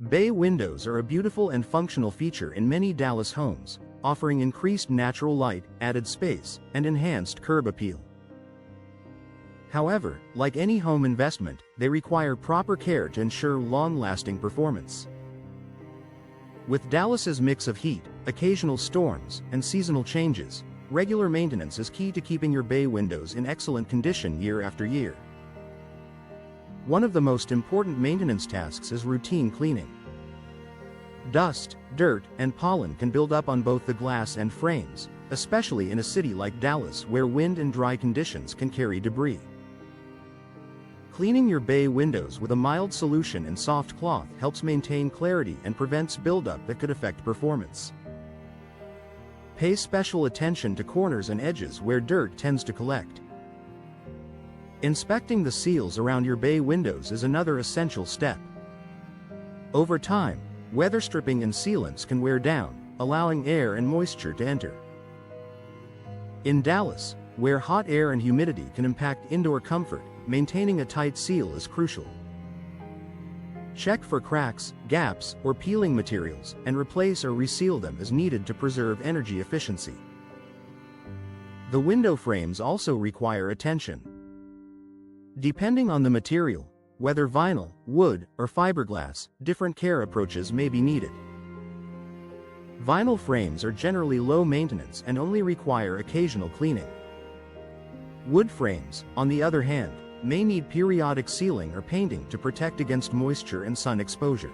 Bay windows are a beautiful and functional feature in many Dallas homes, offering increased natural light, added space, and enhanced curb appeal. However, like any home investment, they require proper care to ensure long-lasting performance. With Dallas's mix of heat, occasional storms, and seasonal changes, regular maintenance is key to keeping your bay windows in excellent condition year after year. One of the most important maintenance tasks is routine cleaning. Dust, dirt, and pollen can build up on both the glass and frames, especially in a city like Dallas where wind and dry conditions can carry debris. Cleaning your bay windows with a mild solution in soft cloth helps maintain clarity and prevents buildup that could affect performance. Pay special attention to corners and edges where dirt tends to collect. Inspecting the seals around your bay windows is another essential step. Over time, weather stripping and sealants can wear down, allowing air and moisture to enter. In Dallas, where hot air and humidity can impact indoor comfort, maintaining a tight seal is crucial. Check for cracks, gaps, or peeling materials, and replace or reseal them as needed to preserve energy efficiency. The window frames also require attention. Depending on the material, whether vinyl, wood, or fiberglass, different care approaches may be needed. Vinyl frames are generally low maintenance and only require occasional cleaning. Wood frames, on the other hand, may need periodic sealing or painting to protect against moisture and sun exposure.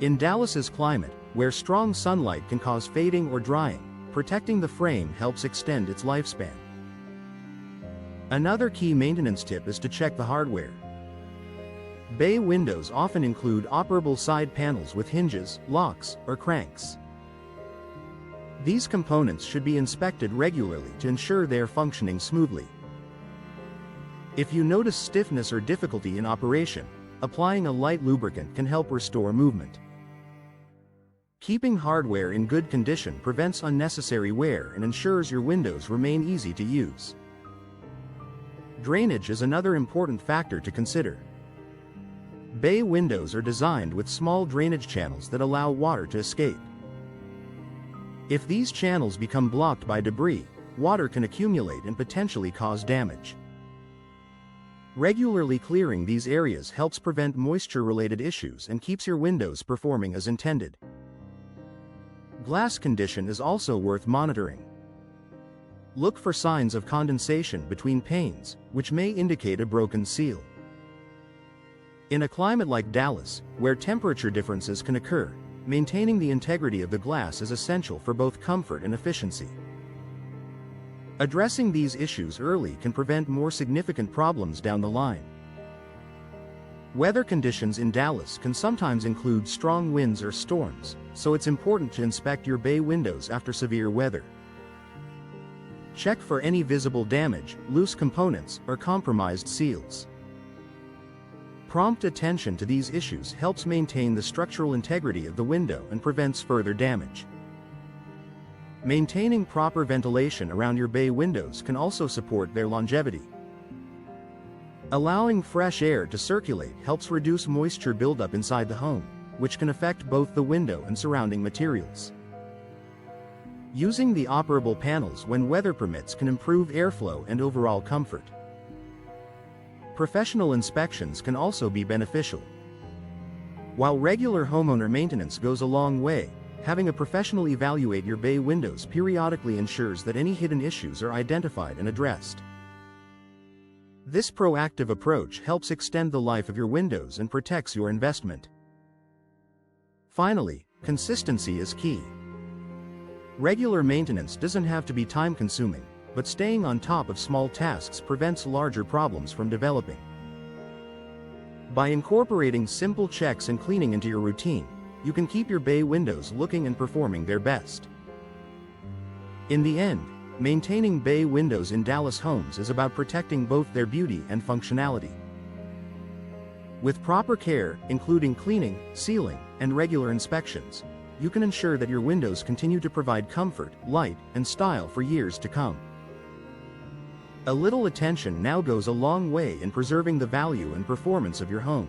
In Dallas's climate, where strong sunlight can cause fading or drying, protecting the frame helps extend its lifespan. Another key maintenance tip is to check the hardware. Bay windows often include operable side panels with hinges, locks, or cranks. These components should be inspected regularly to ensure they are functioning smoothly. If you notice stiffness or difficulty in operation, applying a light lubricant can help restore movement. Keeping hardware in good condition prevents unnecessary wear and ensures your windows remain easy to use. Drainage is another important factor to consider. Bay windows are designed with small drainage channels that allow water to escape. If these channels become blocked by debris, water can accumulate and potentially cause damage. Regularly clearing these areas helps prevent moisture-related issues and keeps your windows performing as intended. Glass condition is also worth monitoring. Look for signs of condensation between panes, which may indicate a broken seal. In a climate like Dallas, where temperature differences can occur, maintaining the integrity of the glass is essential for both comfort and efficiency. Addressing these issues early can prevent more significant problems down the line. Weather conditions in Dallas can sometimes include strong winds or storms, so it's important to inspect your bay windows after severe weather. Check for any visible damage, loose components, or compromised seals. Prompt attention to these issues helps maintain the structural integrity of the window and prevents further damage. Maintaining proper ventilation around your bay windows can also support their longevity. Allowing fresh air to circulate helps reduce moisture buildup inside the home, which can affect both the window and surrounding materials. Using the operable panels when weather permits can improve airflow and overall comfort. Professional inspections can also be beneficial. While regular homeowner maintenance goes a long way, having a professional evaluate your bay windows periodically ensures that any hidden issues are identified and addressed. This proactive approach helps extend the life of your windows and protects your investment. Finally, consistency is key. Regular maintenance doesn't have to be time-consuming, but staying on top of small tasks prevents larger problems from developing. By incorporating simple checks and cleaning into your routine, you can keep your bay windows looking and performing their best. In the end, maintaining bay windows in Dallas homes is about protecting both their beauty and functionality. With proper care, including cleaning, sealing, and regular inspections, you can ensure that your windows continue to provide comfort, light, and style for years to come. A little attention now goes a long way in preserving the value and performance of your home.